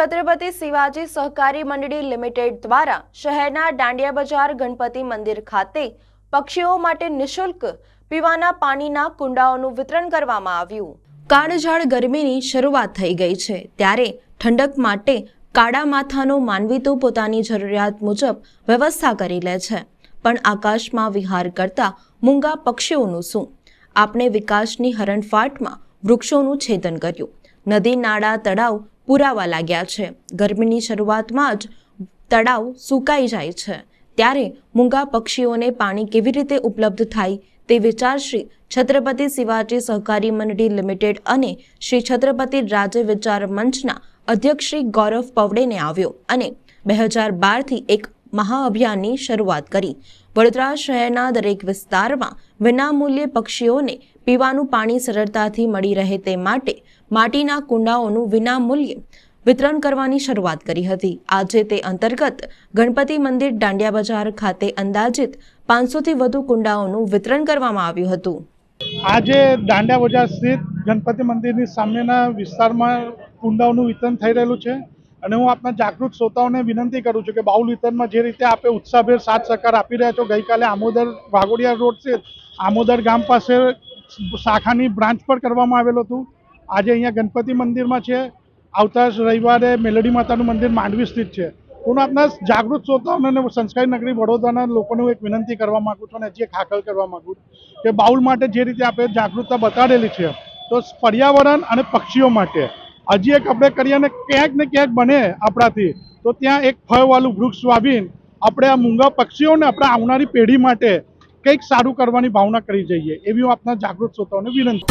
छत्रपति शिवाजी सहकारी मंडળી लिमिटेड द्वारा शहरना दांडिया बजार गणपति मंदिर खाते पक्षीओ माटे निःशुल्क पीवाना पानीना कुंडाओनुं वितरण करवामां आव्युं। काळझाळ गरमीनी शरूआत थई गई छे त्यारे ठंडक माटे काळा माथानो मानवी तो पोतानी जरूरियात मुजब व्यवस्था करी ले छे, पण आकाशमां विहार करता मूंगा पक्षीओनुं शुं? आपणे विकासनी हरणफाटमां वृक्षोनुं छेदन कर्युं, नदी नाळा तळाव पुरावा लाग्या छे। गरमीनी शरूआतमां ज तळाव सुकाई जाय छे त्यारे मूंगा पक्षीओने पाणी केवी रीते उपलब्ध थाय ते विचार श्री छत्रपति शिवाजी सहकारी मंडળી लिमिटेड अने श्री छत्रपति राज्य विचार मंचना अध्यक्ष श्री गौरव पवड़ेने आव्यो अने 2012 थी एक महाअभियाननी शरूआत करी। वडोदरा शहेरना दरेक विस्तारमां विनामूल्ये पक्षीओने पीवानुं पाणी सरळताथी मळी रहे ते माटे माटीना कुंडाओनुं विनामूल्ये वितरण करवानी शरूआत करी हती। आजे ते अंतर्गत गणपति मंदिर दांडिया बजार खाते अंदाजित 500 थी वधु कुंडाओनुं वितरण करवामां आव्युं हतुं। આજે દાંડિયા બજાર સ્થિત ગણપતિ મંદિરની સામેના વિસ્તારમાં કુંડાઓનું વિતરણ થઈ રહેલું છે અને હું આપના જાગૃત શ્રોતાઓને વિનંતી કરું છું કે બાઉલ વિતરણમાં જે રીતે આપે ઉત્સાહભેર સાથ સહકાર આપી રહ્યા છો, ગઈકાલે આમોદર વાઘોડિયા રોડ છે આમોદર ગામ પાસે શાખાની બ્રાન્ચ પર કરવામાં આવેલું હતું। આજે અહીંયા ગણપતિ મંદિરમાં છે, આવતા રવિવારે મેલડી માતાનું મંદિર માંડવી સ્થિત છે। હું આપના જાગૃત શ્રોતાઓને અને સંસ્કારી નગરી વડોદરાના લોકોને એક વિનંતી કરવા માગું છું અને હજી એક હાકલ કરવા માગું છું કે બાઉલ માટે જે રીતે આપણે જાગૃતતા બતાડેલી છે તો પર્યાવરણ અને પક્ષીઓ માટે હજી એક આપણે કરીએ અને ક્યાંક ને ક્યાંક બને આપણાથી તો ત્યાં એક ફળવાળું વૃક્ષ વાવીને આપણે આ મૂંગા પક્ષીઓને આપણા આવનારી પેઢી માટે કંઈક સારું કરવાની ભાવના કરી જઈએ એવી હું આપના જાગૃત શ્રોતાઓને વિનંતી